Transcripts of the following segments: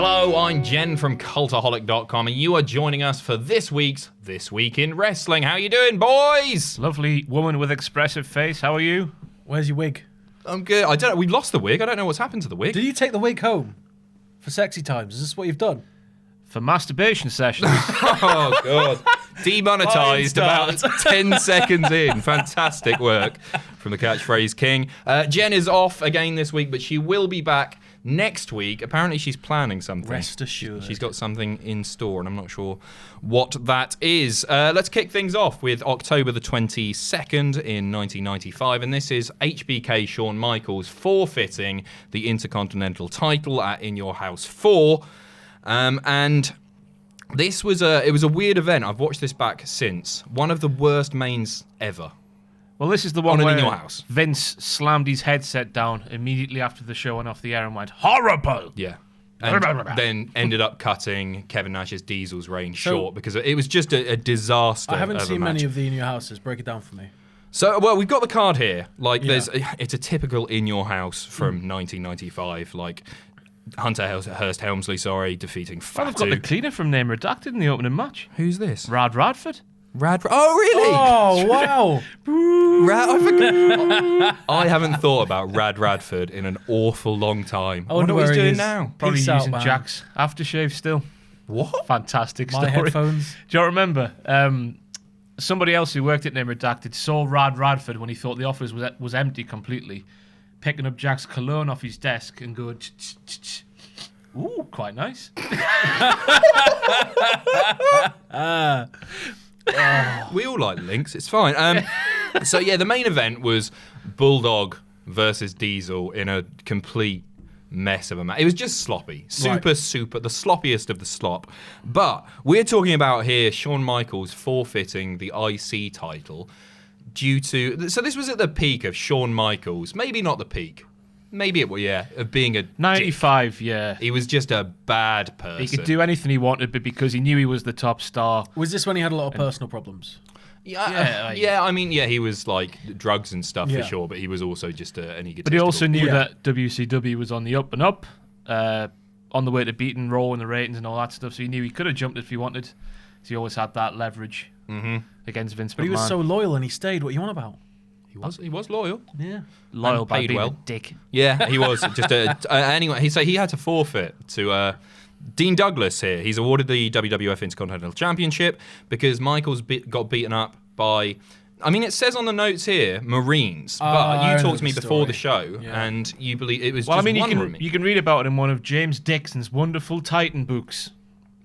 Hello, I'm Jen from Cultaholic.com, and you are joining us for this week's This Week in Wrestling. How you doing, boys? Lovely woman with expressive face. How are you? Where's your wig? I'm good. I don't know. We lost the wig. I don't know what's happened to the wig. Did you take the wig home for sexy times? Is this what you've done? For masturbation sessions. Oh, God. Demonetized about 10 seconds in. Fantastic work from the Catchphrase King. Jen is off again this week, but she will be back next week. Apparently she's planning something. Rest assured. She's got something in store, and I'm not sure what that is. Let's kick things off with October the 22nd in 1995, and this is HBK Shawn Michaels forfeiting the Intercontinental title at In Your House 4. And this was it was a weird event. I've watched this back since. One of the worst mains ever. Well, this is the one where In Your House. Vince slammed his headset down immediately after the show went off the air and went, horrible! Yeah. And then ended up cutting Kevin Nash's Diesel's reign short because it was just a disaster. I haven't of a seen match. many of the In Your Houses. Break it down for me. So, well, we've got the card here. It's a typical In Your House from 1995. Like, Hunter Hearst Helmsley, defeating Fatu. I've got the cleaner from Name Redacted in the opening match. Who's this? Rad Radford. Oh, really? Oh, wow. I haven't thought about Rad Radford in an awful long time. I wonder what he's where he doing is. now. Probably Peace out, using man. Jack's aftershave still. What? Fantastic My story. headphones. Do you remember? Somebody else who worked at Name Redacted saw Rad Radford when he thought the office was empty completely, picking up Jack's cologne off his desk and going, ooh, quite nice. We all like links. It's fine. So yeah, the main event was Bulldog versus Diesel in a complete mess of a match. It was just sloppy, super, the sloppiest of the slop. But we're talking about here Shawn Michaels forfeiting the IC title due to. So this was at the peak of Shawn Michaels. Maybe not the peak. Maybe it was, of being a 95, dick. yeah. He was just a bad person. He could do anything he wanted, but because he knew he was the top star. Was this when he had a lot of personal problems? Yeah, I mean, he was like drugs and stuff for sure, but he was also just an egotistical. But he also knew that WCW was on the up and up, on the way to beating Raw in the ratings and all that stuff, so he knew he could have jumped if he wanted. So he always had that leverage against Vince McMahon. But he was so loyal and he stayed. What are you on about? He was loyal. Yeah. loyal by paid being well. a dick. Yeah, he was. Just anyway, he had to forfeit to Dean Douglas here. He's awarded the WWF Intercontinental Championship because Michaels got beaten up by. I mean, it says on the notes here, Marines. But you talked to me before the show, and you believe it was. Well, just I mean, one you can read about it in one of James Dixon's wonderful Titan books.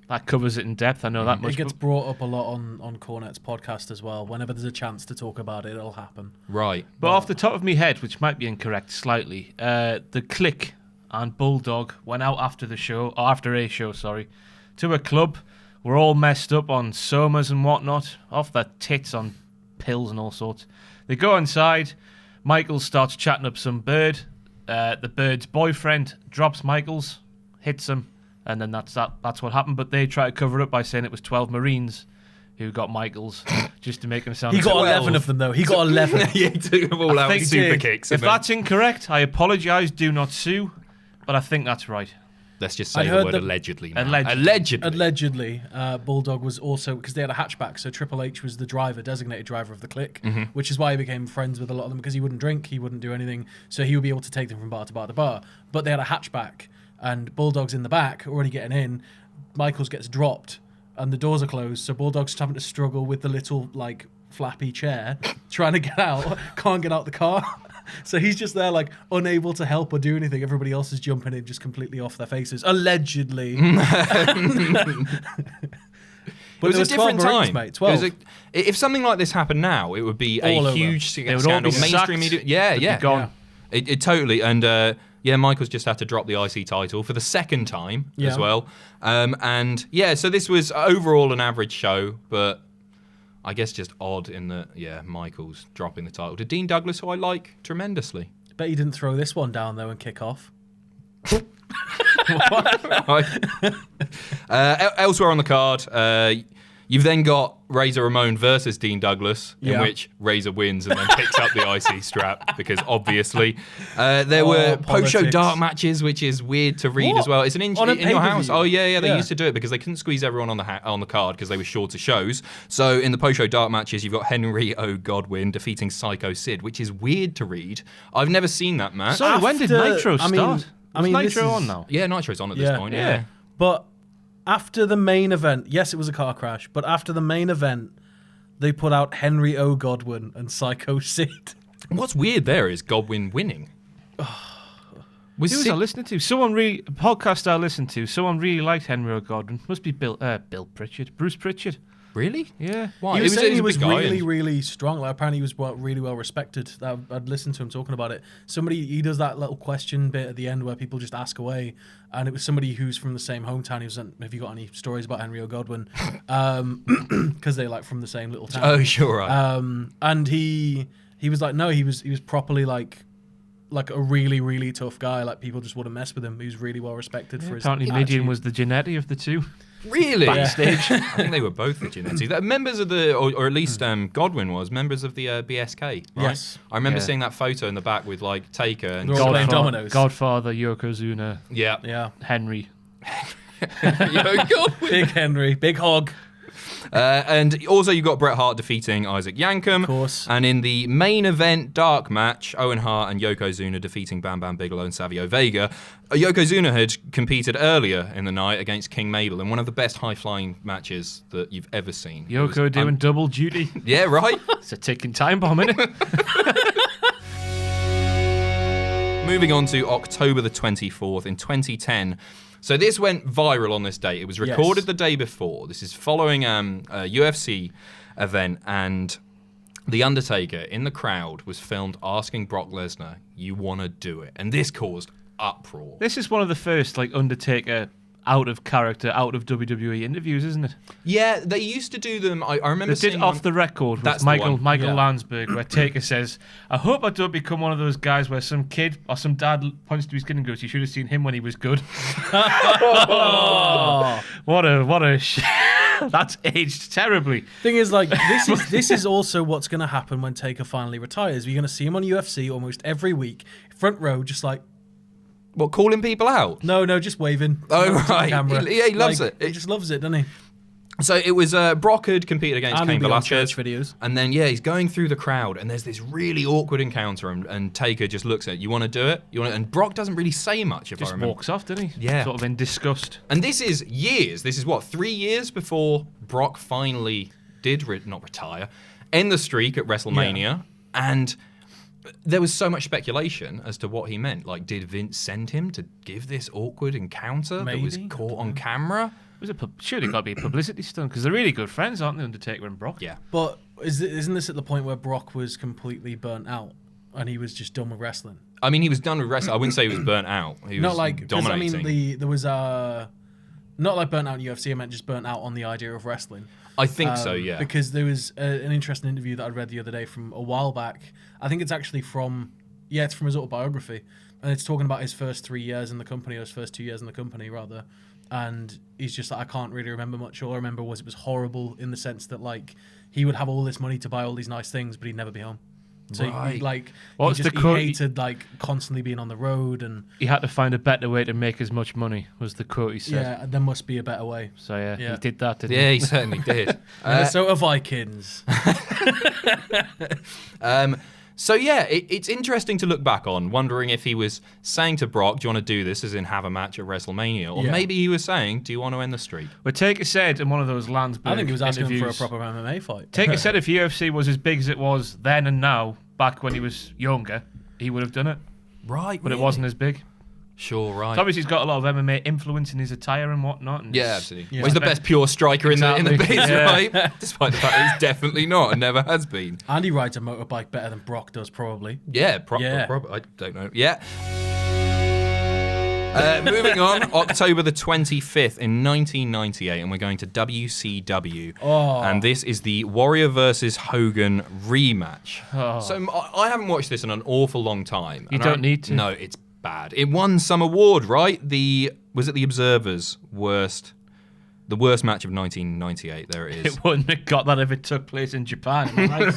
That covers it in depth. I know that much. It gets brought up a lot on Cornette's podcast as well. Whenever there's a chance to talk about it, it'll happen. Right. But off the top of my head, which might be incorrect slightly, the Click and Bulldog went out after a show, to a club. We're all messed up on somas and whatnot, off their tits on pills and all sorts. They go inside. Michaels starts chatting up some bird. The bird's boyfriend drops Michaels, hits him. And then that's what happened. But they try to cover it up by saying it was 12 Marines who got Michaels, just to make him sound. He got 11 of them, though. He got 11. Yeah, he took them all out with super kicks. If that's incorrect, I apologise. Do not sue. But I think that's right. Let's just say the word allegedly. Now. Allegedly, Bulldog was also, because they had a hatchback, so Triple H was the designated driver of the Clique, which is why he became friends with a lot of them, because he wouldn't drink, he wouldn't do anything, so he would be able to take them from bar to bar to bar. But they had a hatchback, and Bulldog's in the back, already getting in. Michaels gets dropped, and the doors are closed, so Bulldog's having to struggle with the little, like, flappy chair, trying to get out, can't get out the car. So he's just there, like, unable to help or do anything. Everybody else is jumping in just completely off their faces. Allegedly. But it was a different time. Mate, 12. If something like this happened now, it would be all a over. huge They would scandal. all be Mainstream sacked. media. Yeah, They'd yeah. be gone. It totally. And Michaels just had to drop the IC title for the second time as well. And yeah, so this was overall an average show, but I guess just odd in that, Michaels dropping the title to Dean Douglas, who I like tremendously. Bet you didn't throw this one down, though, and kick off. Elsewhere on the card, You've then got Razor Ramon versus Dean Douglas, in Yeah. which Razor wins and then picks up the IC strap, because obviously. There were post-show politics. dark matches, which is weird to read What? as well. It's an On a injury in your house. pay-per-view? Oh, yeah, they Yeah. used to do it because they couldn't squeeze everyone on the card because they were shorter shows. So in the post-show dark matches, you've got Henry O. Godwin defeating Psycho Sid, which is weird to read. I've never seen that match. Sorry, when did After- Nitro I start? mean- Is I mean, this Nitro is- on now? Yeah, Nitro's on at this point, yeah. But after the main event, yes, it was a car crash, but after the main event, they put out Henry O. Godwin and Psycho Sid. What's weird there is Godwin winning. Who was I listening to? A podcast I listened to. Someone really liked Henry O. Godwin. Must be Bruce Pritchard. Really? Yeah. Why? He was saying he a was big guy really, and- really strong. Like, apparently, he was really well respected. I'd listened to him talking about it. He does that little question bit at the end where people just ask away, and it was somebody who's from the same hometown. He was, "Have you got any stories about Henry O. Godwin?" Because they're like from the same little town. Oh, sure, right. And he was like, no, he was properly like a really, really tough guy. Like, people just wouldn't mess with him. He was really well respected for his Apparently, attitude. Midian was the Genetti of the two. Really? Backstage. I think they were both the Genetti. They're members of the, or at least Godwin was, members of the BSK, right? Yes. I remember Yeah. seeing that photo in the back with, like, Taker and... They're all playing dominoes. Godfather, Yokozuna, Yeah. Yeah. Henry. Godwin. Big Henry, big hog. And also you've got Bret Hart defeating Isaac Yankem. Of course. And in the main event dark match, Owen Hart and Yokozuna defeating Bam Bam Bigelow and Savio Vega. Yokozuna had competed earlier in the night against King Mabel in one of the best high-flying matches that you've ever seen. It was Yoko doing double duty. Yeah, right? It's a ticking time bomb, isn't it? Moving on to October the 24th in 2010. So this went viral on this date. It was recorded Yes. the day before. This is following a UFC event, and The Undertaker in the crowd was filmed asking Brock Lesnar, "You want to do it?" And this caused uproar. This is one of the first like Undertaker out of character, out of WWE interviews, isn't it? Yeah, they used to do them. I remember They did seeing off one- the record That's with the Michael one. Michael Yeah. Landsberg, where Taker says, "I hope I don't become one of those guys where some kid or some dad points to his kid and goes, 'You should have seen him when he was good.'" What a that's aged terribly. Thing is, like, this is also what's going to happen when Taker finally retires. You're going to see him on UFC almost every week, front row, just like, What, calling people out? no, just waving. Oh, to the right. camera. He loves Like, it. He just loves it, doesn't he? So it was Brock had competed against And Cain he'll be on Velasquez. church videos. And then, yeah, he's going through the crowd, and there's this really awkward encounter, and Taker just looks at it. "You want to do it? You want?" And Brock doesn't really say much, if I Just remember. walks off, doesn't he? Yeah. Sort of in disgust. And this is years. This is what, 3 years before Brock finally did not retire, end the streak at WrestleMania, and there was so much speculation as to what he meant. Like, did Vince send him to give this awkward encounter that was Maybe. caught on camera? Was it surely got to be a publicity stunt because they're really good friends, aren't they, Undertaker and Brock? Yeah. But isn't this at the point where Brock was completely burnt out and he was just done with wrestling? I mean, he was done with wrestling. I wouldn't say he was burnt out. He Not was like, because I dominating. mean, there was not like burnt out in UFC. I meant just burnt out on the idea of wrestling. I think so, yeah. Because there was an interesting interview that I read the other day from a while back. I think it's actually it's from his autobiography. And it's talking about his first 3 years in the company, or his first 2 years in the company, rather. And he's just like, I can't really remember much. All I remember was it was horrible in the sense that, like, he would have all this money to buy all these nice things, but he'd never be home. So, Right. he hated, like, constantly being on the road. And He had to find a better way to make as much money, was the quote he said. yeah, there must be a better way. So yeah, Yeah. he did that, didn't Yeah, he? he certainly did. Minnesota Vikings. So yeah, it's interesting to look back on, wondering if he was saying to Brock, "Do you want to do this?" as in have a match at WrestleMania, or Yeah. maybe he was saying, "Do you want to end the streak?" But Taker said in one of those Landsberg I think he was asking for a interviews, proper MMA fight. Taker said if UFC was as big as it was then and now, back when he was younger, he would have done it. Right, But it wasn't as big. Sure, right. So obviously he's got a lot of MMA influence in his attire and whatnot. And Yeah, absolutely. Yeah. Well, he's the best pure striker in the Exactly. biz, Yeah. right? Despite the fact that he's definitely not and never has been. And he rides a motorbike better than Brock does, probably. Yeah, Yeah. I don't know. Yeah. Moving on, October the 25th in 1998, and we're going to WCW. Oh. And this is the Warrior versus Hogan rematch. Oh. So I haven't watched this in an awful long time. You and don't need to. No, it's bad. It won some award, right? Was it the Observer's worst The worst match of 1998. There it is. It wouldn't have got that if it took place in Japan. Am I right,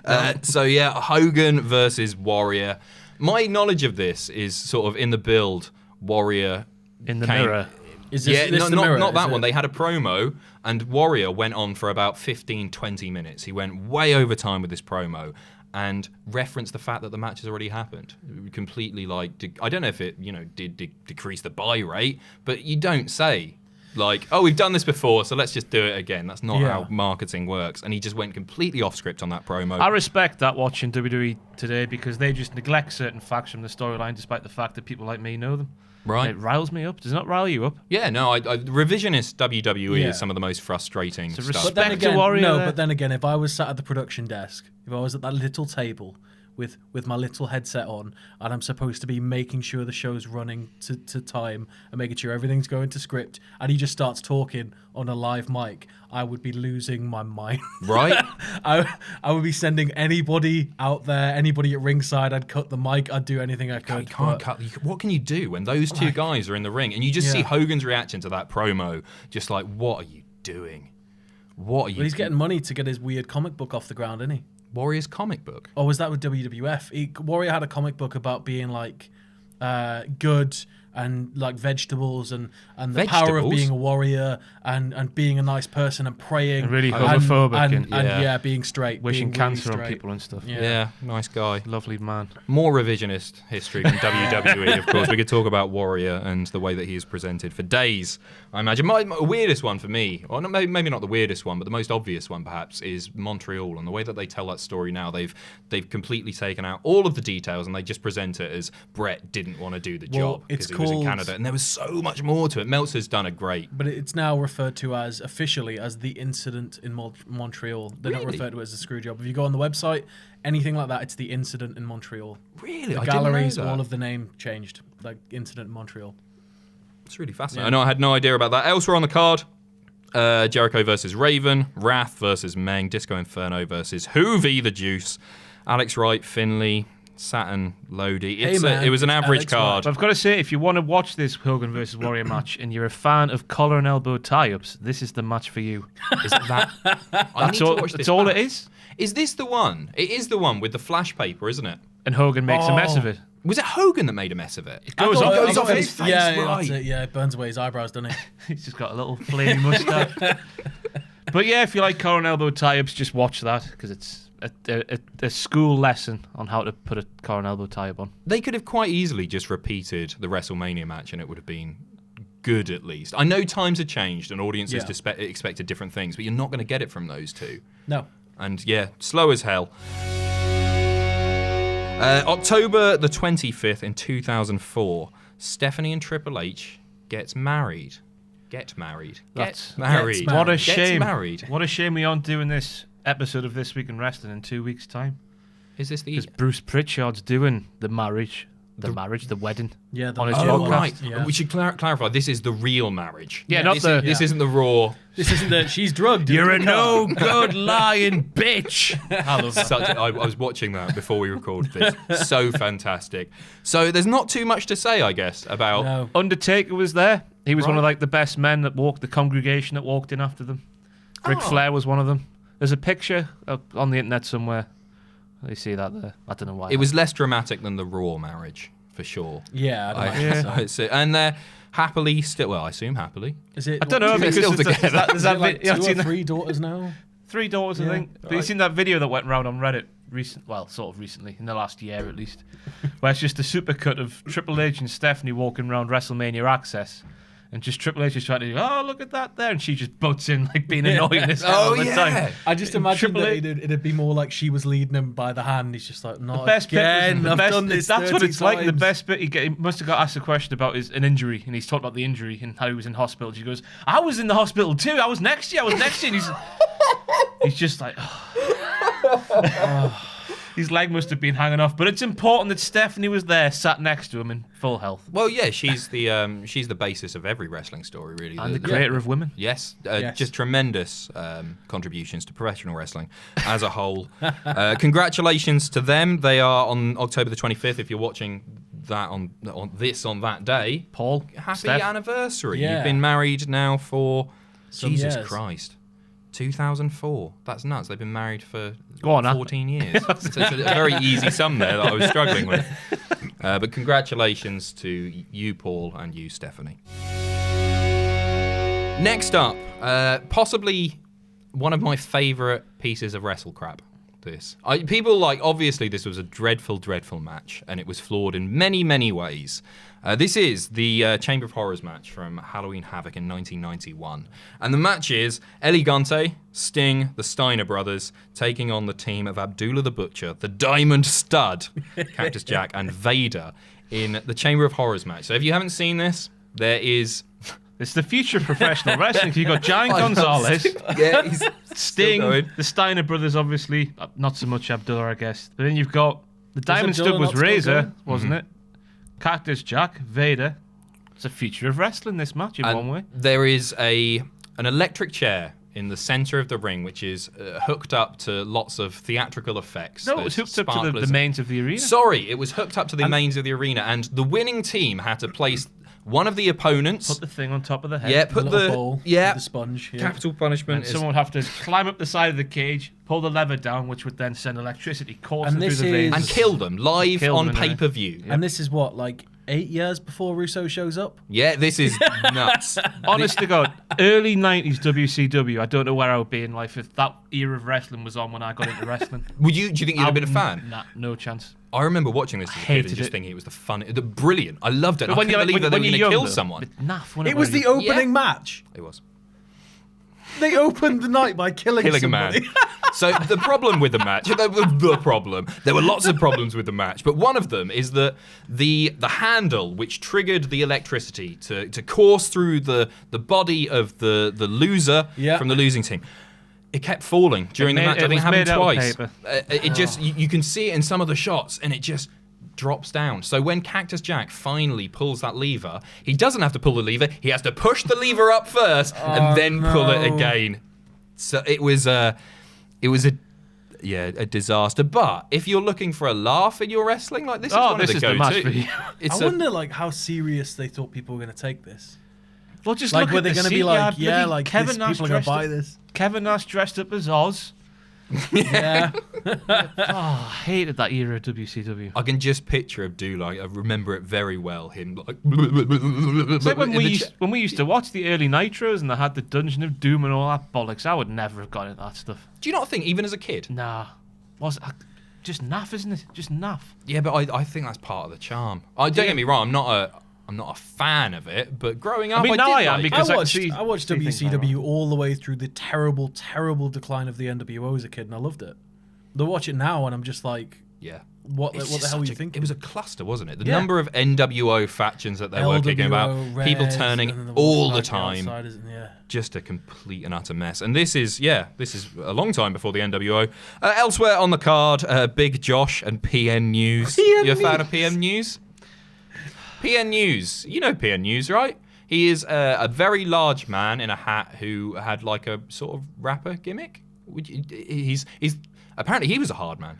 Sam? So yeah, Hogan versus Warrior. My knowledge of this is sort of in the build. Warrior In the mirror. Is this the not mirror? that Is one. it? They had a promo, and Warrior went on for about 15, 20 minutes. He went way over time with this promo and referenced the fact that the match has already happened. Completely I don't know if it did decrease the buy rate, but you don't say we've done this before, so let's just do it again. That's not how marketing works. And he just went completely off script on that promo. I respect that watching WWE today because they just neglect certain facts from the storyline despite the fact that people like me know them. Right. It riles me up. Does it not rile you up? Yeah, no, revisionist WWE is some of the most frustrating stuff. respect- But then Back to again, Warrior no. there. But then again, if I was sat at the production desk, if I was at that little table with my little headset on, and I'm supposed to be making sure the show's running to time and making sure everything's going to script, and he just starts talking on a live mic, I would be losing my mind. Right? I would be sending anybody out there, anybody at ringside. I'd cut the mic. I'd do anything I could. You can't cut. What can you do when those two guys are in the ring and you just see Hogan's reaction to that promo? Just like, what are you doing? What are you? But he's getting money to get his weird comic book off the ground, isn't he? Warrior's comic book. Or was that with WWF? Warrior had a comic book about being good and like vegetables and the power of Vegetables? being a warrior and being a nice person and praying And really homophobic and being straight, wishing being really cancer on straight. people and stuff. Yeah, nice guy. Lovely man. More revisionist history from WWE, of course. We could talk about Warrior and the way that he is presented for days, I imagine. My weirdest one for me, or maybe not the weirdest one, but the most obvious one perhaps, is Montreal. And the way that they tell that story now, they've completely taken out all of the details and they just present it as Bret didn't want to do the job because he was in Canada. And there was so much more to it. Meltzer's done a great. But it's now referred to as officially as the incident in Montreal. They don't refer to it as a screw job. If you go on the website, anything like that, it's the incident in Montreal. Really? The I didn't know galleries, that. all of the name changed. Like incident in Montreal. It's really fascinating. I know I had no idea about that. Elsewhere on the card, Jericho versus Raven, Wrath versus Meng, Disco Inferno versus Hoovy the Juice, Alex Wright, Finley, Saturn, Lodi. It was an average Alex card. But I've got to say, if you want to watch this Hogan versus Warrior match and you're a fan of collar and elbow tie-ups, this is the match for you. Is that? That's all it is. Is this the one? It is the one with the flash paper, isn't it? And Hogan makes a mess of it. Was it Hogan that made a mess of it? It goes I off thought- his face. Yeah, right. that's it. Yeah, it burns away his eyebrows, doesn't it? He's just got a little flamey mustache. But yeah, if you like collar and elbow tie-ups, just watch that because it's a school lesson on how to put a collar and elbow tie-up on. They could have quite easily just repeated the WrestleMania match and it would have been good at least. I know times have changed and audiences expected different things, but you're not going to get it from those two. No. And yeah, slow as hell. October the 25th in 2004, Stephanie and Triple H get married. Get married. Gets What a Gets shame. married. What a shame we aren't doing this episode of This Week in Wrestling in 2 weeks' time. Is this the... Because Bruce Pritchard's doing the wedding. Yeah, on his Oh, podcast. right. Yeah. We should clarify, this is the real marriage. Yeah, not the... This isn't the raw... This isn't the she's drugged. You're a in the car. no good lying bitch. I love that. I was watching that before we recorded this. So fantastic. So there's not too much to say, I guess, about... No. Undertaker was there. He was one Right. of like the best men that walked, the congregation that walked in after them. Ric Flair was one of them. There's a picture on the internet somewhere. You see that there? I don't know why. It was less dramatic than the Raw marriage, for sure. Yeah, I don't Yeah. know. And they're happily still... Well, I assume happily. Is it? I don't know They're because still there's together. there's that like video. 2 or 3 daughters now. 3 daughters, I Yeah. think. But you seen that video that went around on Reddit sort of recently, in the last year at least, where it's just a supercut of Triple H and Stephanie walking around WrestleMania Access. And just Triple H is trying to, look at that there. And she just butts in, like, being annoying as hell all the time. I just imagine Triple that H- it'd be more like she was leading him by the hand. He's just like, not Best bit again. was- I've the best- done this. That's what 30 it's like. The times." best bit, he must have got asked a question about an injury. And he's talked about the injury and how he was in hospital. She goes, I was in the hospital too. I was next to you. And he's just like, his leg must have been hanging off. But it's important that Stephanie was there, sat next to him in full health. Well, yeah, she's the basis of every wrestling story, really. And the creator of women. Yes, Yes. just tremendous contributions to professional wrestling as a whole. Congratulations to them. They are on October the 25th. If you're watching that on that day. Paul, Happy Steph. anniversary. Yeah. You've been married now for Some Jesus years. Christ. 2004. That's nuts. They've been married for Go on, 14 years. It's a very easy sum there that I was struggling with. But congratulations to you, Paul, and you, Stephanie. Next up, possibly one of my favourite pieces of wrestle crap. Obviously this was a dreadful, dreadful match, and it was flawed in many, many ways. This is the Chamber of Horrors match from Halloween Havoc in 1991. And the match is El Gigante, Sting, the Steiner brothers, taking on the team of Abdullah the Butcher, the Diamond Stud, Cactus Jack, and Vader in the Chamber of Horrors match. So if you haven't seen this, there is... It's the future of professional wrestling. You've got Giant Gonzalez, Yeah, he's Sting, going. the Steiner brothers, obviously. Not so much Abdullah, I guess. But then you've got the Diamond Abdullah Stud was not still Razor, going? wasn't it? Cactus Jack, Vader. It's a future of wrestling, this match, in one way. There is an electric chair in the center of the ring, which is hooked up to lots of theatrical effects. No, it was There's hooked up to the sparklers. mains of the arena. Sorry, it was hooked up to the mains of the arena, and the winning team had to place one of the opponents. Put the thing on top of the head. Yeah, The put little the bowl with yeah. the sponge. Yeah. Capital punishment And is someone would have to climb up the side of the cage, pull the lever down, which would then send electricity coursing And through this the veins. and kill them live Kill on them, yeah. pay-per-view. And this is what, like 8 years before Russo shows up? Yeah, this is nuts. Honest to God, early 90s WCW, I don't know where I would be in life if that era of wrestling was on when I got into wrestling. Do you think you'd have been a fan? Nah, no chance. I remember watching this as a kid hated and just it. thinking it was brilliant. I loved it. I But couldn't believe that they were going to you're kill young, someone. But naff, when It was the opening match. It was. They opened the night by killing A man. somebody. So the problem with the match, the problem, there were lots of problems with the match, but one of them is that the handle which triggered the electricity to course through the body of the loser Yeah. from the losing team, it kept falling during the match. I think it happened twice. It just you can see it in some of the shots, and it just drops down. So when Cactus Jack finally pulls that lever, he doesn't have to pull the lever. He has to push the lever up first and then pull it again. So it was a disaster. But if you're looking for a laugh in your wrestling, like this is one this of is the the match go-to. for you. It's I wonder, like, how serious they thought people were going to take this. Well, just Like, look were at they the going to be seat like, yard, yeah, bloody like, Kevin this, Nash people are going to dressed buy up- this? Kevin Nash dressed up as Oz. Yeah. I hated that era of WCW. I can just picture Abdullah. I remember it very well. Him like. It's like when we used to watch the early Nitros and they had the Dungeon of Doom and all that bollocks. I would never have got into that stuff. Do you not think, even as a kid? Nah. Just naff, isn't it? Just naff. Yeah, but I think that's part of the charm. Don't get me wrong. I'm not a fan of it, but growing up, I mean, now I am, did like it. because I can watched see things like WCW all the way through the terrible, terrible decline of the NWO as a kid, and I loved it. I watch it now, and I'm just like, Yeah. what It's the just hell were you such a- thinking? It was a cluster, wasn't it? The Yeah. number of NWO factions that there were kicking about, LWO, people Reds, and then turning there was, all the like, time. outsiders, and yeah. Just a complete and utter mess. And this is a long time before the NWO. Elsewhere on the card, Big Josh and PN News. PN You a fan News. of PN News? PN News. You know PN News, right? He is a very large man in a hat who had like a sort of rapper gimmick. He's apparently he was a hard man.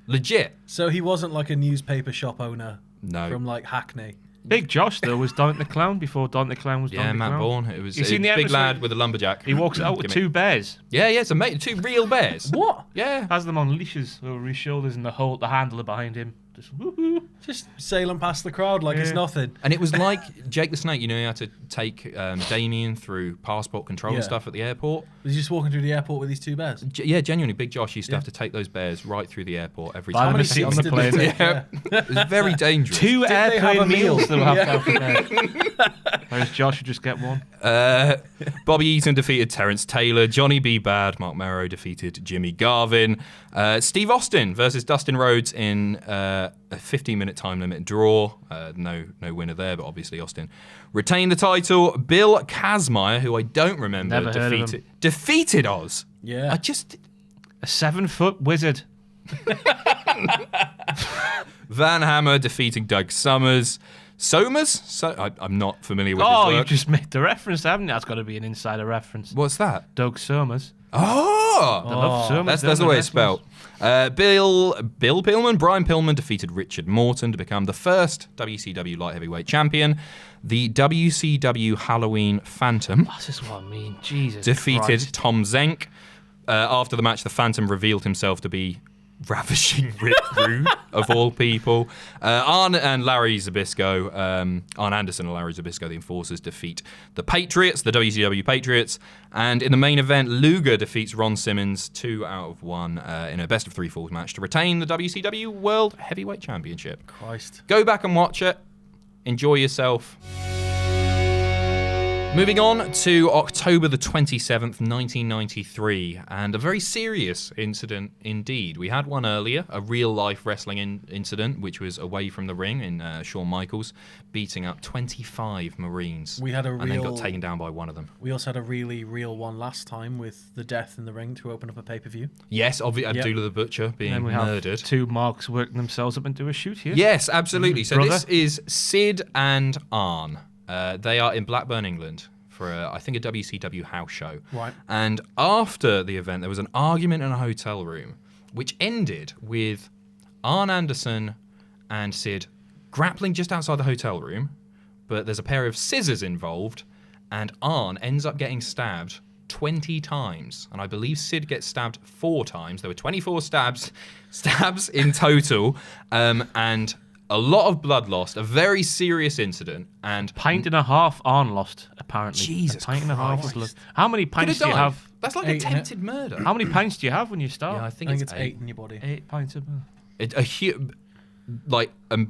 Legit. So he wasn't like a newspaper shop owner No. from like Hackney. Big Josh, though, was Don the Clown before Don the Clown was Don Yeah, the Matt Clown. Bourne. It was You a seen the big episode? lad with a lumberjack. He walks out with gimmick. 2 bears. Yeah, it's amazing. 2 real bears. What? Yeah. Has them on leashes over his shoulders and the handler behind him. Just woohoo. Just sailing past the crowd like it's Yeah. nothing. And it was like Jake the Snake, you know, he had to take Damien through passport control and Yeah. stuff at the airport. Was he just walking through the airport with these 2 bears? Yeah, genuinely, Big Josh used to Yeah. have to take those bears right through the airport every Buy time. them a many seat on seats the did they plane. take? Yeah. It was very dangerous. 2 they have a airplane meal? meals they'll have Yeah. to have for there. Whereas Josh would just get one. Bobby Eaton defeated Terrence Taylor. Johnny B. Bad, Mark Merrow defeated Jimmy Garvin. Steve Austin versus Dustin Rhodes in a 15-minute time limit draw. No winner there, but obviously Austin retained the title. Bill Kazmaier, who I don't remember, Never heard of him. defeated Oz. Yeah. I just... A 7-foot wizard. Van Hammer defeating Doug Summers. Somers? I'm not familiar with his Oh, work. you've just made the reference, haven't you? That's got to be an insider reference. What's that? Doug Somers. Oh, Oh, They love so much. that's the way it's spelled. Bill Pillman, Brian Pillman defeated Richard Morton to become the first WCW light heavyweight champion. The WCW Halloween Phantom This is what I mean. Jesus defeated Christ. Tom Zenk. After the match, the Phantom revealed himself to be ravishing Rick Rude, of all people. Arn and Larry Zbyszko, Arn Anderson and Larry Zbyszko, the Enforcers, defeat the Patriots, the WCW Patriots. And in the main event, Luger defeats Ron Simmons 2 out of 1 in a best-of-3 falls match to retain the WCW World Heavyweight Championship. Christ. Go back and watch it. Enjoy yourself. Moving on to October the 27th, 1993, and a very serious incident indeed. We had one earlier, a real-life wrestling incident, which was away from the ring in Shawn Michaels, beating up 25 Marines. We had and then got taken down by one of them. We also had a really real one last time with the death in the ring to open up a pay-per-view. Yes, obviously, Abdullah the Butcher being And we have murdered. 2 marks working themselves up into a shoot here. Yes, absolutely. So Brother. this is Sid and Arn. They are in Blackburn, England, for I think a WCW house show. Right. And after the event, there was an argument in a hotel room, which ended with Arn Anderson and Sid grappling just outside the hotel room. But there's a pair of scissors involved, and Arn ends up getting stabbed 20 times. And I believe Sid gets stabbed 4 times. There were 24 stabs in total, and a lot of blood lost, a very serious incident, and Pint and a half Arn lost, apparently. Jesus a pint and a half was Christ. lost. How many pints do you died. have? That's like 8, attempted murder. How many pints do you have when you start? Yeah, I I think it's 8 in your body. 8 pints of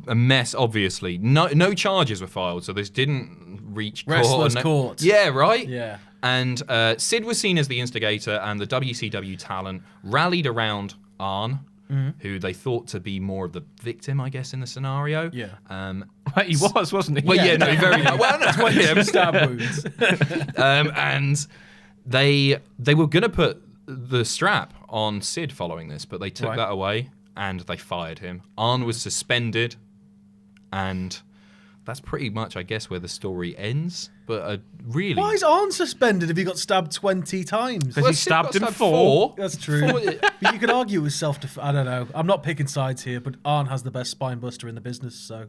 A mess, obviously. No charges were filed, so this didn't reach court. Wrestlers' court. Yeah, right? Yeah. And Sid was seen as the instigator, and the WCW talent rallied around Arn, who they thought to be more of the victim, I guess, in the scenario. Yeah. He was, wasn't he? Well, yeah, no, very well, no, well, yeah. Stab wounds. And they were going to put the strap on Sid following this, but they took Right. that away and they fired him. Arn was suspended, and that's pretty much, I guess, where the story ends. But really, Why is Arn suspended if he got stabbed 20 times? Because he Sid stabbed got him 4. That's true. But you could argue it was self-defense. I don't know. I'm not picking sides here, but Arn has the best spine buster in the business, so...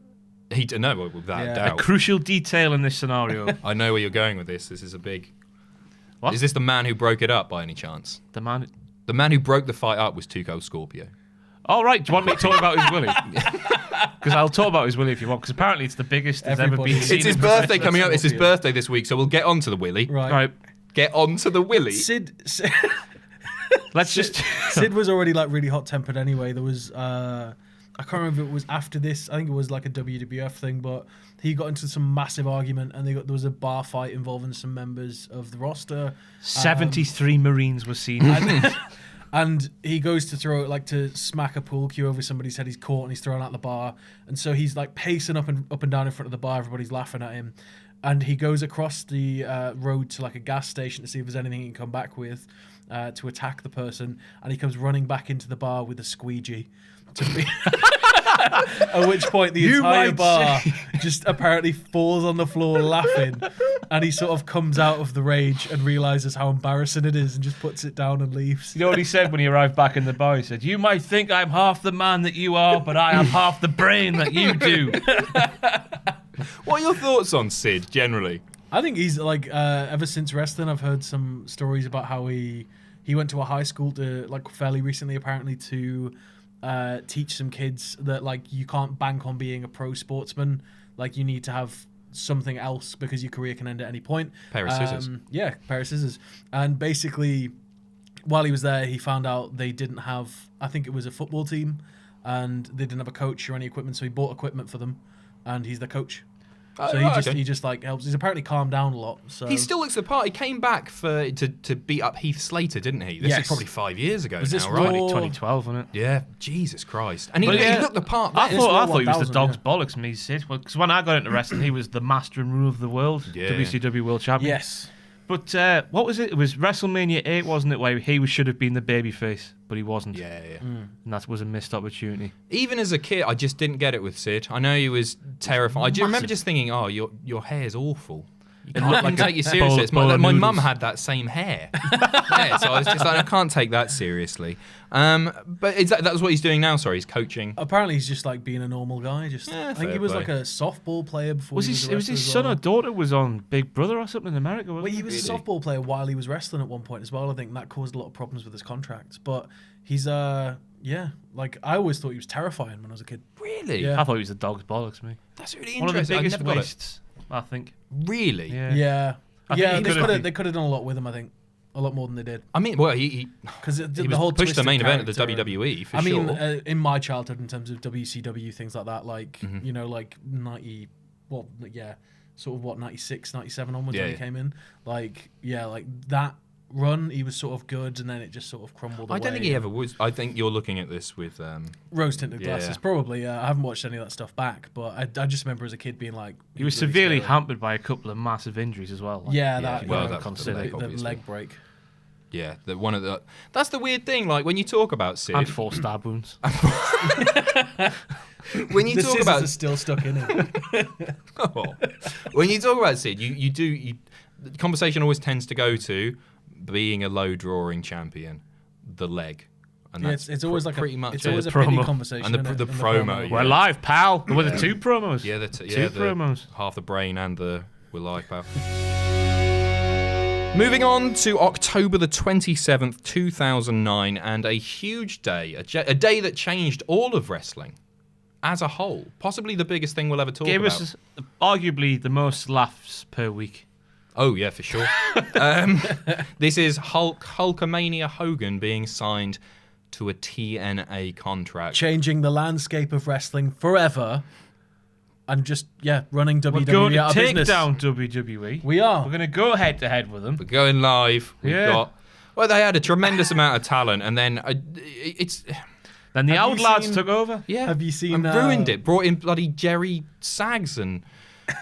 No, without Yeah. doubt. Crucial detail in this scenario. I know where you're going with this. This is a big... What? Is this the man who broke it up by any chance? The man... The man who broke the fight up was Two Cold Scorpio. All right, do you want me to talk about his willy? Because I'll talk about his willy if you want, because apparently it's the biggest there's ever Everybody- been seen. It's his in birthday professional- coming up. It's his Scorpio. birthday this week, so we'll get on to the Willy. Right, Get on to the Willy. Sid let's just... Sid was already like really hot-tempered anyway. There was... I can't remember if it was after this. I think it was like a WWF thing, but he got into some massive argument, and there was a bar fight involving some members of the roster. 73 Marines were seen. And he goes to throw it, like to smack a pool cue over somebody's head. He's caught and he's thrown out the bar. And so he's like pacing up and down in front of the bar. Everybody's laughing at him. And he goes across the road to like a gas station to see if there's anything he can come back with to attack the person. And he comes running back into the bar with a squeegee. At which point the entire bar just apparently falls on the floor laughing, and he sort of comes out of the rage and realizes how embarrassing it is and just puts it down and leaves. You know what he said when he arrived back in the bar? He said, "You might think I'm half the man that you are, but I have half the brain that you do." What are your thoughts on Sid, generally? I think he's like ever since wrestling, I've heard some stories about how he went to a high school to like fairly recently apparently to teach some kids that like you can't bank on being a pro sportsman. Like you need to have something else because your career can end at any point. Pair of scissors. Yeah, pair of scissors. And basically, while he was there, he found out they didn't have, I think it was a football team, and they didn't have a coach or any equipment, so he bought equipment for them, and he's the coach. So he just like helps. He's apparently calmed down a lot. So He still looks the part. He came back to beat up Heath Slater, didn't he? This Yes. is probably 5 years ago Was this now, right? Raw? 2012, wasn't it? Yeah, Jesus Christ. And he But yeah, looked the part. I then. thought Raw he was the 1000, dog's yeah. bollocks, me, Sid. Because when I got into wrestling, he was the master and ruler of the world, Yeah. WCW World Champion. yes. But what was it? It was WrestleMania 8, wasn't it, where he should have been the babyface, but he wasn't. Yeah. And that was a missed opportunity. Even as a kid, I just didn't get it with Sid. I know he was terrifying. I do remember just thinking, oh, your hair's awful. It I looked can't like take you a seriously. It's bowl my of mum noodles. had that same hair. Yeah, so I was just like, I can't take that seriously. But is that's what he's doing now? Sorry, he's coaching. Apparently, he's just like being a normal guy. Just Yeah, I think he fair was play. like a softball player before. Was he he? was It was his as son well. or daughter was on Big Brother or something in America. Wasn't Well, he he? was a Really? softball player while he was wrestling at one point as well. I think that caused a lot of problems with his contract. But he's yeah, like I always thought he was terrifying when I was a kid. Really? Yeah. I thought he was a dog's bollocks. Me. That's really One of the interesting. biggest I never got it. wastes, I think. Really? Yeah. Yeah, I think he could've been- they could have done a lot with him. I think a lot more than they did I mean, well, he because he the was whole pushed the twisted main event at the character and- WWE for I mean, sure. in my childhood, in terms of WCW things like that, like Mm-hmm. you know, like 90, well, yeah, sort of what 96, 97 onwards Yeah, when yeah. he came in, like yeah, like that run, he was sort of good, and then it just sort of crumbled. I away. don't think he ever was. I think you're looking at this with. Rose tinted Yeah. glasses, probably. I haven't watched any of that stuff back, but I just remember as a kid being like, He was really severely scary. hampered by a couple of massive injuries as well. Like, Yeah, Yeah, that well, you know, that- consider the leg, the obviously. leg break. Yeah, that's the weird thing. Like when you talk about Sid, and 4 stab wounds. when you The talk scissors about are still stuck in him. when you talk about Sid, the conversation always tends to go to being a low drawing champion, the leg, and Yeah, that's it's always like pretty a much it's it. always a promo. pity conversation. And the isn't it? the And promo, yeah. We're live, pal. There were the 2 promos. Yeah, Two promos. half the brain and the we're live, pal. Moving on to October the 27th, 2009, and a huge day, a day that changed all of wrestling as a whole. Possibly the biggest thing we'll ever talk Gave about. us arguably the most laughs per week. Oh, yeah, for sure. This is Hulkamania Hogan being signed to a TNA contract. changing the landscape of wrestling forever, and just running We're WWE going to out of take business. down WWE. We are. We're going to go head to head with them. We're going live. We've Yeah. got... Well, they had a tremendous amount of talent, and then it's... Then the Have you Outlaws seen- took over. Yeah. Have you seen, And ruined it. Brought in bloody Jerry Sags and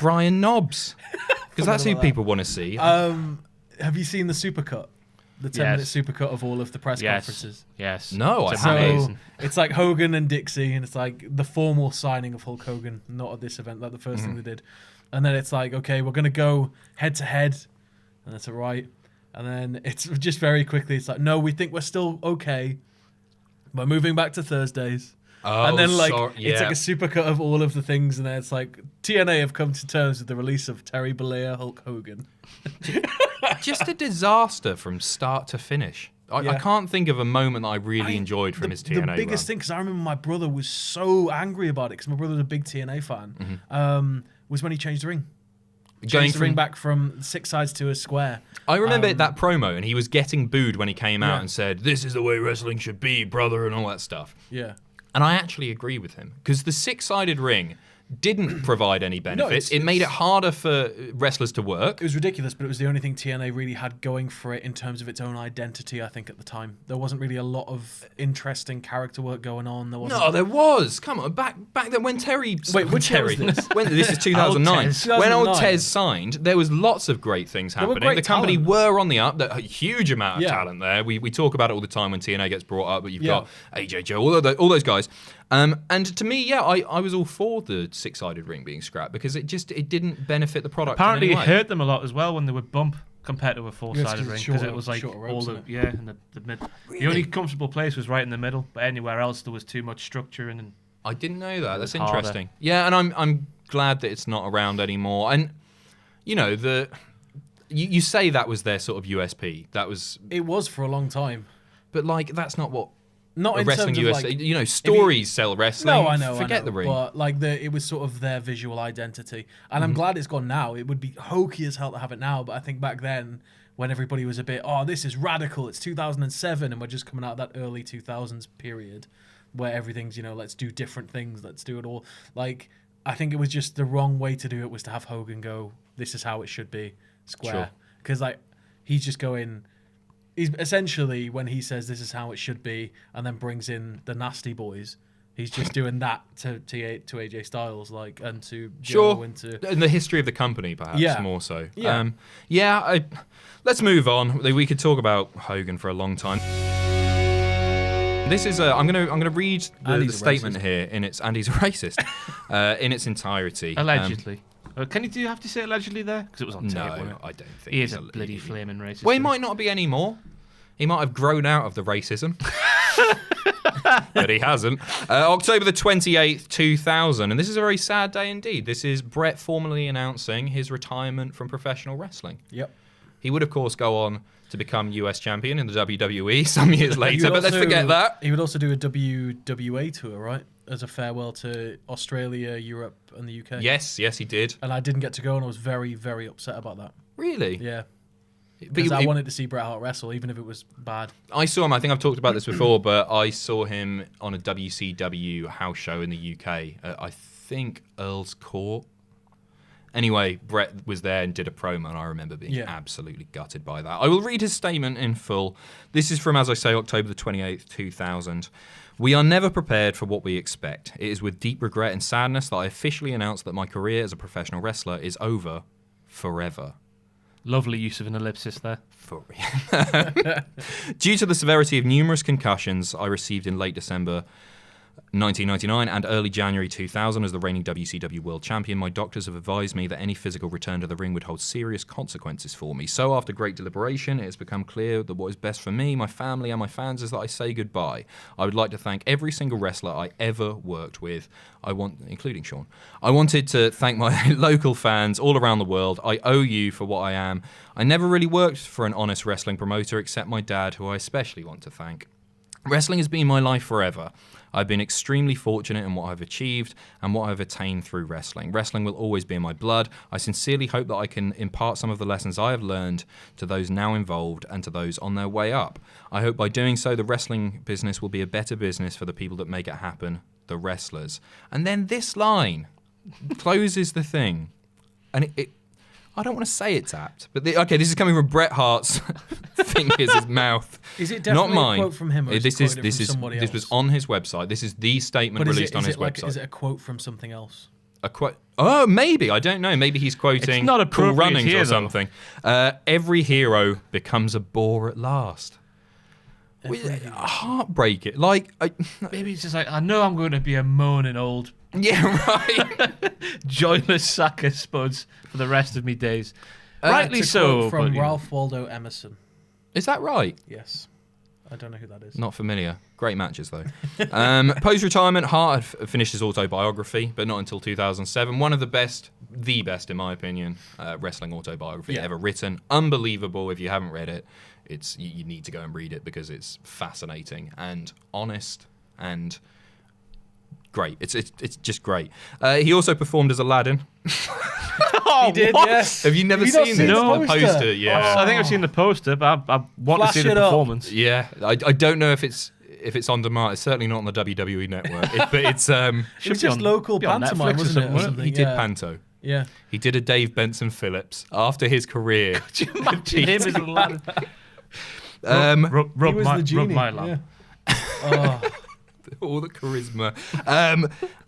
Brian Knobs. Because that's who about that. people want to see. Have you seen the supercut? The 10-minute Yes. supercut of all of the press Yes. conferences. Yes. No, It's I haven't. amazing. It's like Hogan and Dixie, and it's like the formal signing of Hulk Hogan, not at this event, like the first thing they did. And then it's like, okay, we're going to go head to head, and that's all right. And then it's just very quickly, it's like, no, we think we're still okay. We're moving back to Thursdays. And then like it's like a supercut of all of the things, and then it's like TNA have come to terms with the release of Terry Bollea, Hulk Hogan. just a disaster from start to finish. I Yeah. can't think of a moment that I really enjoyed from his TNA The biggest run. thing, because I remember my brother was so angry about it, because my brother was a big TNA fan, was when he changed the ring. Going Changed the ring from, back from 6 sides to a square. I remember that promo, and he was getting booed when he came out Yeah. and said, "This is the way wrestling should be, brother," and all that stuff. Yeah. And I actually agree with him, because the 6-sided ring didn't provide any benefits. It made it harder for wrestlers to work. It was ridiculous, but it was the only thing TNA really had going for it in terms of its own identity, I think, at the time. There wasn't really a lot of interesting character work going on. There wasn't. No, there was. Come on, back then when Terry. Wait, which year was Terry? this? When this is 2009. Tez. When old 2009. Tez signed, there was lots of great things were happening. great The company talent. were on the up. A huge amount of Yeah. talent there. We talk about it all the time when TNA gets brought up. But you've Yeah. got AJ Joe, all those guys. And to me, yeah, I was all for the 6-sided ring being scrapped because it didn't benefit the product. Apparently, in it any way. hurt them a lot as well when they would bump compared to a 4-sided Yeah, it's 'cause ring it's because shorter- it was like shorter all ropes, the isn't in the mid. The only comfortable place was right in the middle, but anywhere else there was too much structure and I didn't know that. That's was harder. interesting. Yeah, and I'm glad that it's not around anymore. And you know you say that was their sort of USP. That was, It was for a long time. but like that's not what Not a in wrestling terms of USA. like, Stories sell wrestling. No, I know. Forget the ring. But like it was sort of their visual identity, and I'm glad it's gone now. It would be hokey as hell to have it now, but I think back then, when everybody was a bit, this is radical. It's 2007, and we're just coming out of that early 2000s period, where everything's let's do different things, let's do it all. Like I think it was just the wrong way to do it was to have Hogan go, "This is how it should be," square, Sure. because like he's just going. He's essentially, when he says this is how it should be, and then brings in the Nasty Boys, he's just doing that to AJ Styles, like, and to Joe Sure. and to In the history of the company, perhaps Yeah. more so. Yeah. Let's move on. We could talk about Hogan for a long time. This is I'm gonna read the Andy's a statement racist. here in its Andy's a racist in its entirety. allegedly. Do you have to say allegedly there? Because it was on tape. No, Wasn't it? I don't think He is a bloody flaming racist. Well, he might not be anymore. He might have grown out of the racism. But he hasn't. October the 28th, 2000. And this is a very sad day indeed. This is Bret formally announcing his retirement from professional wrestling. Yep. He would, of course, go on to become US champion in the WWE some years later, but let's forget that. He would also do a WWA tour, right? As a farewell to Australia, Europe, and the UK. Yes, he did. And I didn't get to go, and I was very, very upset about that. Really? Yeah. But Because I wanted to see Bret Hart wrestle, even if it was bad. I saw him, I think I've talked about this before, but I saw him on a WCW house show in the UK. I think Earl's Court. Anyway, Bret was there and did a promo, and I remember being absolutely gutted by that. I will read his statement in full. This is from, as I say, October the 28th, 2000. We are never prepared for what we expect. It is with deep regret and sadness that I officially announce that my career as a professional wrestler is over forever. Lovely use of an ellipsis there. Due to the severity of numerous concussions I received in late December 1999 and early January 2000 as the reigning WCW World Champion, my doctors have advised me that any physical return to the ring would hold serious consequences for me. So after great deliberation, it has become clear that what is best for me, my family and my fans is that I say goodbye. I would like to thank every single wrestler I ever worked with, including Shawn. I wanted to thank my local fans all around the world. I owe you for what I am. I never really worked for an honest wrestling promoter except my dad, who I especially want to thank. Wrestling has been my life forever. I've been extremely fortunate in what I've achieved and what I've attained through wrestling. Wrestling will always be in my blood. I sincerely hope that I can impart some of the lessons I have learned to those now involved and to those on their way up. I hope by doing so, the wrestling business will be a better business for the people that make it happen, the wrestlers. And then this line closes the thing. And I don't want to say it's apt, but this is coming from Bret Hart's fingers, his mouth. Is it definitely not mine. A quote from him, or is it from somebody else? This was on his website. This is the statement released on his website. Is it a quote from something else? A quote? Oh, maybe. I don't know. Maybe he's quoting it's not Cool Runnings here, or something. Every hero becomes a bore at last. Heartbreak it. Maybe it's just like, I know I'm going to be a moaning old... Yeah, right. joyless sack of spuds for the rest of me days. Rightly It's a so. quote from but, Ralph Waldo Emerson. Is that right? Yes. I don't know who that is. Not familiar. Great matches, though. Post-retirement, Hart had finished his autobiography, but not until 2007. One of the best in my opinion, wrestling autobiography ever written. Unbelievable. If you haven't read it, you need to go and read it because it's fascinating and honest and great. It's just great. He also performed as Aladdin. Oh, he did, what? yes. Have you never Have you not seen seen this? the poster? Yeah. I think I've seen the poster, but I want Flash to see it the up. performance. Yeah, I don't know if it's on demand. It's certainly not on the WWE network. But it's It was just local pantomime, Netflix or wasn't it? Or something? he did Panto. Yeah. He did a Dave Benson Phillips after his career. Could you imagine him as Aladdin? Rub He was the rub genie. my lamp. Yeah. Oh. all the charisma.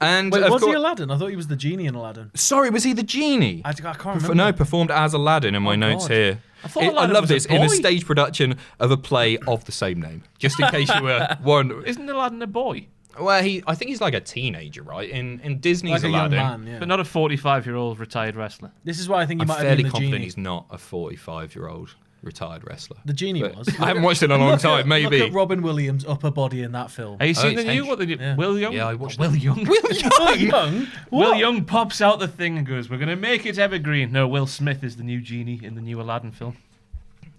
And Wait, of was he course, Aladdin? I thought he was the genie in Aladdin. sorry, was he the genie? I can't remember. No, performed as Aladdin in my Oh, notes God. here. I thought I Aladdin love was a this in a boy. stage production of a play of the same name. Just in case you were wondering. Isn't Aladdin a boy? Well, I think he's like a teenager, right? In Disney's Like a young Aladdin. man, yeah. But not a 45-year-old retired wrestler. This is why I think he I'm might have fairly been the confident genie. he's not a 45-year-old retired wrestler. The genie But was. I haven't watched it in a long time. Maybe. Look at Robin Williams' upper body in that film. Have you seen it's the new hench. what? Yeah. Will Young? Yeah, I watched Will it. Young. Will Young? Will Young pops out the thing and goes, "We're going to make it evergreen." No, Will Smith is the new genie in the new Aladdin film.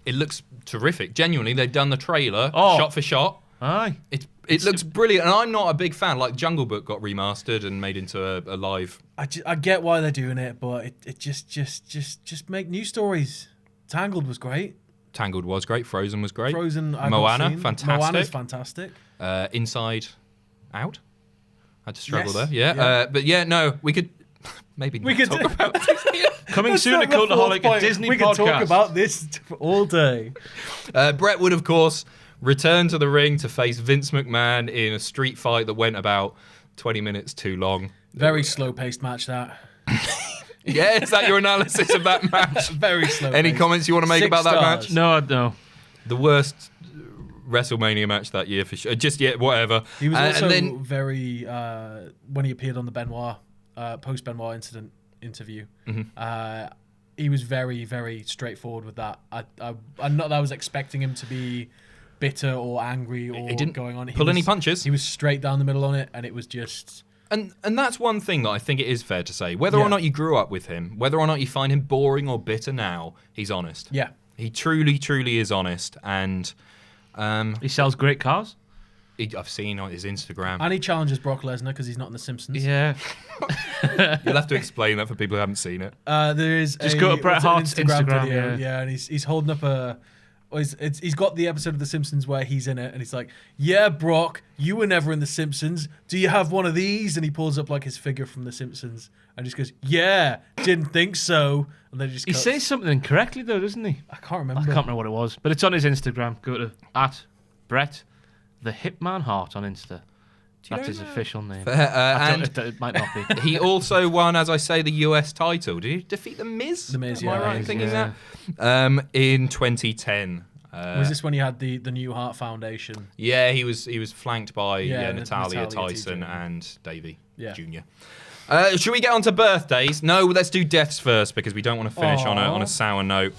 It looks terrific. Genuinely, they've done the trailer Oh. shot for shot. Aye. It looks brilliant, and I'm not a big fan. Like Jungle Book got remastered and made into a live. I get why they're doing it, but it just make new stories. Tangled was great. Tangled was great. Frozen was great. Frozen, I've Moana, not seen. fantastic. Moana's fantastic. Inside Out. Had to struggle Yes, there. Yeah. yeah. But yeah, no, we could maybe We not could talk about Coming That's soon to not the fourth Cultaholic, a point. Disney we podcast. could talk about this all day. Bret would, of course, return to the ring to face Vince McMahon in a street fight that went about 20 minutes too long. Very slow-paced match, that. Yeah, is that your analysis of that match? Very slow. Any comments you want to make 6 about that stars. match? No. The worst WrestleMania match that year for sure. Just yet, whatever. He was also and then very when he appeared on the Benoit post-Benoit incident. interview. Mm-hmm. He was very, very straightforward with that. I'm not that I was expecting him to be bitter or angry or He didn't going on. pull any punches. He was straight down the middle on it, and it was just... And that's one thing that I think it is fair to say. Whether or not you grew up with him, whether or not you find him boring or bitter now, he's honest. Yeah. He truly, truly is honest. And he sells great cars. I've seen on his Instagram. And he challenges Brock Lesnar because he's not in The Simpsons. Yeah. You'll have to explain that for people who haven't seen it. There is Just go to Bret Hart's Instagram video. yeah. Yeah, and he's holding up a... He's got the episode of The Simpsons where he's in it, and he's like, "Yeah, Brock, you were never in The Simpsons. Do you have one of these?" And he pulls up like his figure from The Simpsons, and just goes, "Yeah, didn't think so." And then He says something incorrectly though, doesn't he? I can't remember. I can't remember what it was, but it's on his Instagram. Go to @Bret the Hitman Hart on Insta. That's his official name. And It might not be. he also won, as I say, the US title. Did he defeat The Miz? The Miz, Am I yeah. right in thinking Yeah. that? In 2010. Was this when he had the New Heart Foundation? Yeah, he was flanked by Yeah, Natalia Natalia Tyson T. and Davey Yeah. Jr. Should we get on to birthdays? No, let's do deaths first because we don't want to finish on a sour note.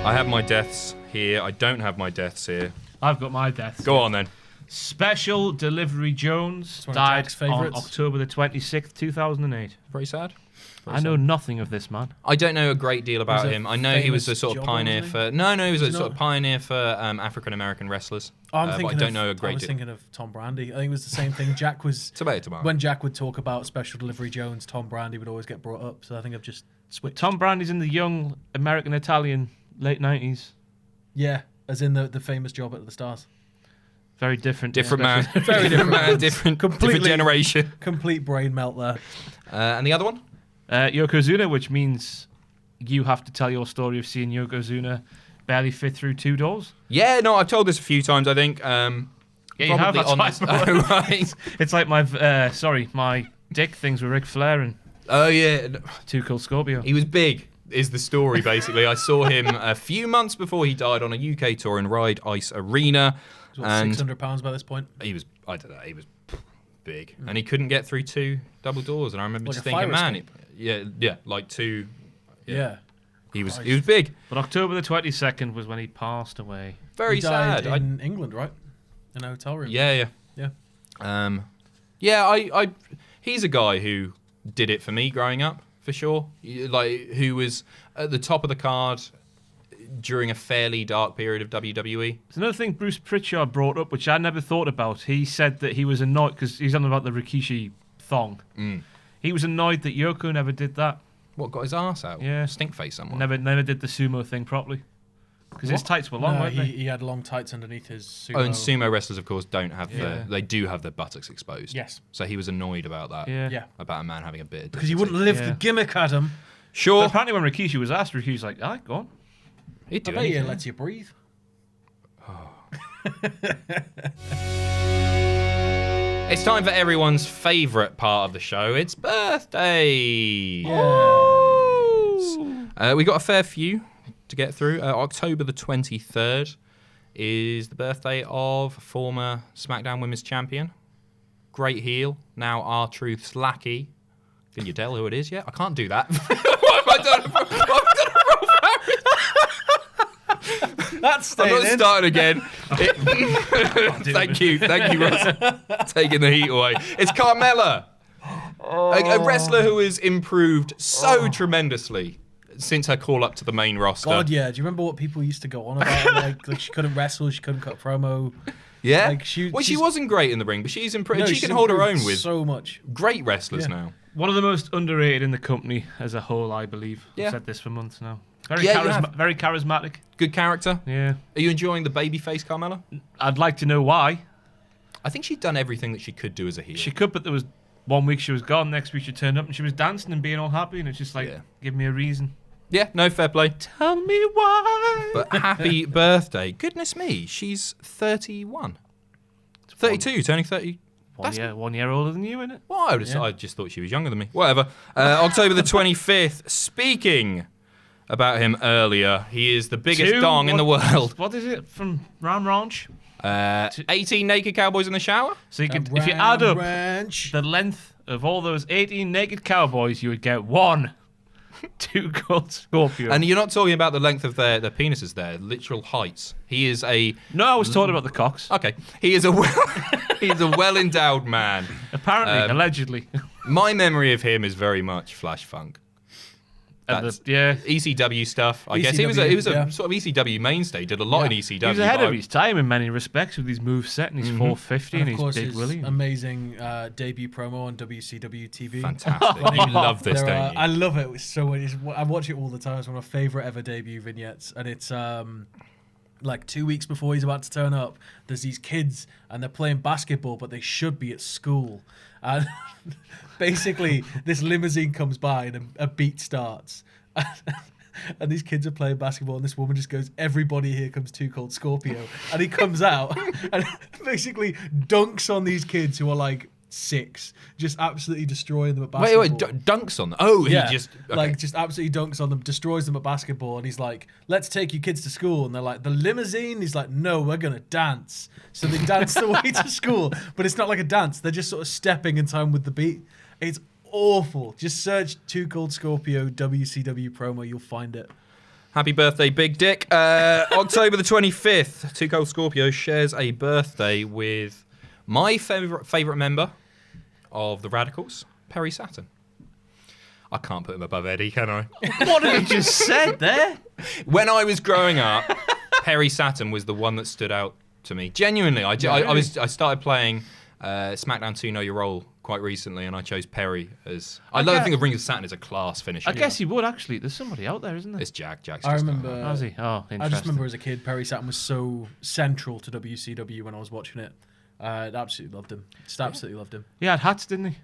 I have my deaths here. I don't have my deaths here. I've got my death. Go on then. Special Delivery Jones one of died Jack's on favourites. October the 26th, 2008. Very sad. I know nothing of this man. I don't know a great deal about Was a him. I know he was a famous sort of jobber, pioneer wasn't for... No, he was a he sort not? of pioneer for African American wrestlers. Oh, I'm but I thinking don't know a I great was deal. thinking of Tom Brandy. I think it was the same thing. Jack was... Tomato. When Jack would talk about Special Delivery Jones, Tom Brandy would always get brought up. So I think I've just switched. Tom Brandy's in the young American Italian late 90s. Yeah, as in the famous job at the Stars. Very different. Different yeah. man. Very different man. Different Completely- generation. Complete brain melt there. And the other one? Yokozuna, which means you have to tell your story of seeing Yokozuna barely fit through 2 doors. Yeah, no, I've told this a few times, I think. Yeah, you have. Probably That's on why this. Oh, right. It's like my dick things with Ric Flair and Oh, yeah. Too Cool Scorpio. He was big, is the story, basically. I saw him a few months before he died on a UK tour in Ride Ice Arena. He was And 600 pounds by this point. he was, I don't know, he was big. And he couldn't get through 2 double doors. And I remember Like just a thinking, fire man, like 2. Yeah. He was big. But October the 22nd was when he passed away. Very He died sad. in England, right? In a hotel room. Yeah. He's a guy who did it for me growing up, for sure. Like, who was at the top of the card during a fairly dark period of WWE. There's another thing Bruce Pritchard brought up, which I never thought about. He said that he was annoyed because he's on about the Rikishi thong. He was annoyed that Yoko never did that. What, got his arse out? Yeah. Stink face someone. Never did the sumo thing properly. Because his tights were long, No, weren't they? he had long tights underneath his sumo. Oh, and sumo wrestlers, of course, don't have Yeah. they do have their buttocks exposed. Yes. So he was annoyed about that. Yeah. About a man having a bit of Because he dignity. wouldn't live Yeah. the gimmick, Adam. Sure. But apparently when Rikishi was asked, Rikishi was like, go on. He'd do I bet he anything. lets you breathe. It's time for everyone's favourite part of the show. It's birthdays. We got a fair few to get through. October the 23rd is the birthday of former SmackDown Women's Champion. Great heel. Now R-Truth's lackey. Can you tell who it is yet? I can't do that. What have I done? That's I'm staying not in. starting again. Thank you, Ross. Taking the heat away. It's Carmella, a wrestler who has improved so tremendously since her call up to the main roster. God, yeah. Do you remember what people used to go on about? Like she couldn't wrestle, she couldn't cut promo. Yeah. Like, she wasn't great in the ring, but she's improved. No, she she's can hold her improved own with so much. great wrestlers Yeah. now. One of the most underrated in the company as a whole, I believe. Yeah. I've said this for months now. Very, Yeah, you have. very charismatic. Good character. Yeah. Are you enjoying the babyface Carmella? I'd like to know why. I think she'd done everything that she could do as a heel. She could, but there was 1 week she was gone, next week she turned up and she was dancing and being all happy, and it's just like, Yeah. give me a reason. Yeah, no, fair play. Tell me why. But happy birthday. Goodness me, she's 31. 32, turning 30. One year older than you, innit? Well, I just thought she was younger than me. Whatever. October the 25th. Speaking about him earlier, he is the biggest dong in the world. What is it from Ram Ranch? 18 naked cowboys in the shower? So you could, if you add up Ranch. the length of all those 18 naked cowboys, you would get one Too Cold Scorpio. And you're not talking about the length of their penises there, literal heights. He is a... No, I was talking about the cocks. Okay. He is a well-endowed man. Apparently, allegedly. My memory of him is very much Flash Funk. That's ECW stuff, I guess. He was a sort of ECW mainstay. Did a lot in ECW. He was ahead of his time in many respects with his moveset and his 450 and his Big Willie. Amazing debut promo on WCW TV. Fantastic. You love this, don't you? I love it. It's so I watch it all the time. It's one of my favourite ever debut vignettes. And it's like 2 weeks before he's about to turn up, there's these kids and they're playing basketball, but they should be at school. And basically, this limousine comes by and a beat starts. And these kids are playing basketball, and this woman just goes, "Everybody here comes Too Cold Scorpio." And he comes out and basically dunks on these kids who are like 6, just absolutely destroying them at basketball. Wait, dunks on them? Oh, yeah, he just... Okay. Like, just absolutely dunks on them, destroys them at basketball, and he's like, "Let's take you kids to school." And they're like, "The limousine?" He's like, "No, we're going to dance." So they dance the way to school, but it's not like a dance. They're just sort of stepping in time with the beat. It's awful. Just search Too Cold Scorpio WCW promo, you'll find it. Happy birthday, Big Dick. October the 25th, Too Cold Scorpio shares a birthday with my favourite member of the Radicals, Perry Saturn. I can't put him above Eddie, can I? What have you just said there? When I was growing up, Perry Saturn was the one that stood out to me. Genuinely, I started playing SmackDown 2 Know Your Role quite recently, and I chose Perry as... I think of Ring of Saturn as a class finish. I guess he would, actually. There's somebody out there, isn't there? It's Jack. Jack's I remember... Has he? Oh, interesting. I just remember as a kid, Perry Saturn was so central to WCW when I was watching it. I absolutely loved him. Just absolutely loved him. He had hats, didn't he?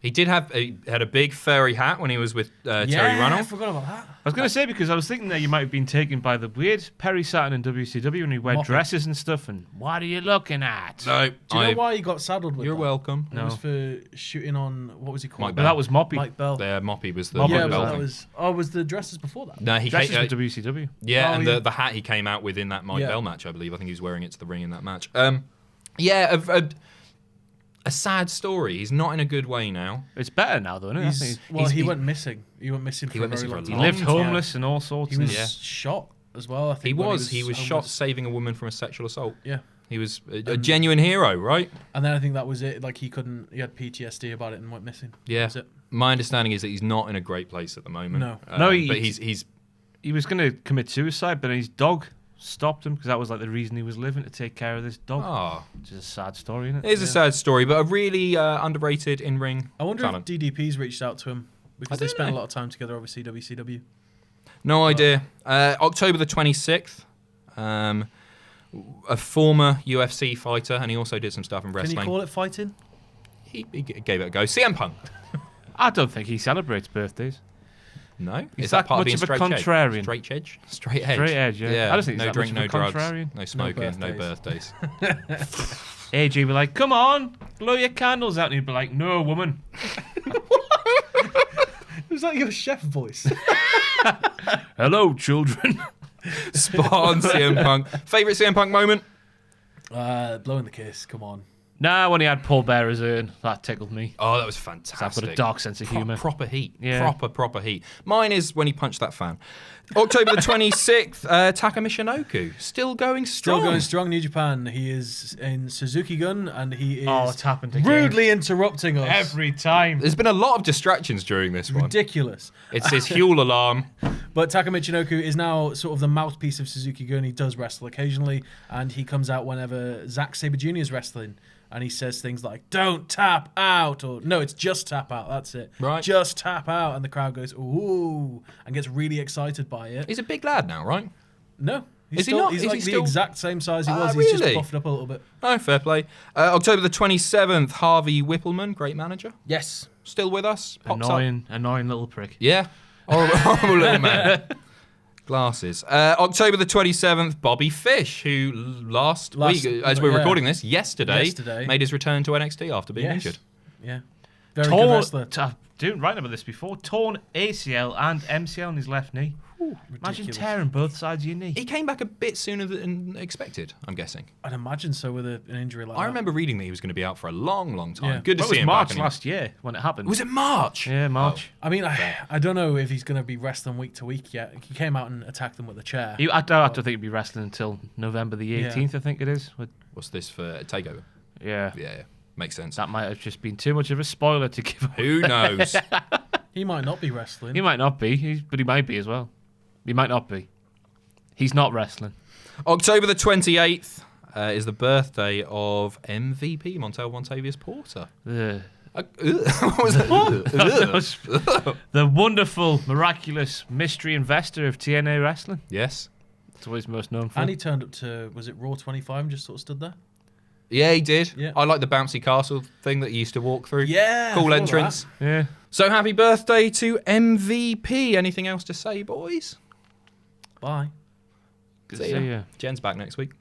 He had a big furry hat when he was with Terry Runnell. I forgot about that. I was going to say, because I was thinking that you might have been taken by the weird Perry Saturn in WCW when he wore dresses and stuff, and what are you looking at? No. Do you know why he got saddled with You're that? welcome. It was for shooting on, what was he called? Mike But that was Moppy. Mike Bell. Yeah, Moppy was the Moppy Bell that thing. was... was the dresses before that? No, he Dresses came, with WCW. yeah, and yeah. the hat he came out with in that Mike Bell match, I believe. I think he was wearing it to the ring in that match. A sad story. He's not in a good way now. It's better now, though, isn't it? He went missing. He went missing for a very long time. He lived homeless and all sorts. He was shot as well, I think. He was shot saving a woman from a sexual assault. Yeah. He was a genuine hero, right? And then I think that was it. Like, he had PTSD about it and went missing. Yeah. That was it. My understanding is that he's not in a great place at the moment. No. But he was going to commit suicide, but his dog stopped him because that was like the reason he was living, to take care of this dog. Which is a sad story, isn't it? It is a sad story, but a really underrated in-ring I wonder talent. if DDP's reached out to him because they spent a lot of time together, obviously, WCW. No idea. October the 26th, a former UFC fighter, and he also did some stuff in wrestling. Can you call it fighting? He gave it a go. CM Punk. I don't think he celebrates birthdays. No? He's Is that part of being much of a straight contrarian. edge? Straight edge? Straight edge. Straight edge, yeah. I don't think he's no that drink, much no of a drugs, contrarian. no smoking, no birthdays. AJ would be like, "Come on, blow your candles out," and he'd be like, "No, woman." Was that your chef voice? Hello, children. Spot on, CM Punk. Favourite CM Punk moment? Blowing the kiss, come on. Nah, when he had Paul Bearer's urn, that tickled me. Oh, that was fantastic. I've got a dark sense of humour. Proper heat. Yeah. Proper heat. Mine is when he punched that fan. October the 26th, Taka Michinoku. Still going strong. Still going strong, New Japan. He is in Suzuki Gun, and he is it's happened again. rudely interrupting us. Every time. There's been a lot of distractions during this one. Ridiculous. It's his Huel alarm. But Taka Michinoku is now sort of the mouthpiece of Suzuki Gun. He does wrestle occasionally, and he comes out whenever Zack Sabre Jr. is wrestling. And he says things like, "Don't tap out," or "No, it's just tap out." That's it. Right. Just tap out. And the crowd goes, "Ooh," and gets really excited by it. He's a big lad now, right? No. Is he not? He's Is like he the still- exact same size he was. Really? He's just buffed up a little bit. Oh, fair play. October the 27th, Harvey Whippleman, great manager. Yes. Still with us. Pops up. Annoying little prick. Yeah. Horrible little man. Glasses. October the 27th, Bobby Fish, who last week, as we're recording this, yesterday, made his return to NXT after being injured. Yeah. Very good wrestler. I've been writing about this before. Torn ACL and MCL in his left knee. Imagine Ridiculous. tearing both sides of your knee. He came back a bit sooner than expected, I'm guessing. I'd imagine so with an injury like that. I remember reading that he was going to be out for a long, long time. Yeah. Good to Well, see it was him March back. last year when it happened. Was it March? Yeah, March. I mean, I don't know if he's going to be wrestling week to week yet. He came out and attacked them with a chair. I don't think he'll be wrestling until November the 18th, I think it is. What's this for a takeover? Yeah. Yeah, makes sense. That might have just been too much of a spoiler to give away. Who knows? He might not be wrestling. He might not be, but he might be as well. He might not be. He's not wrestling. October the 28th is the birthday of MVP Montel Montavious Porter. What was that? The wonderful, miraculous mystery investor of TNA Wrestling. Yes. That's what he's most known for. And he turned up to, was it Raw 25 and just sort of stood there? Yeah, he did. Yeah. I like the bouncy castle thing that he used to walk through. Yeah. Cool I saw entrance. Yeah. So happy birthday to MVP. Anything else to say, boys? that. Bye. Good See to ya. see ya. Jen's back next week.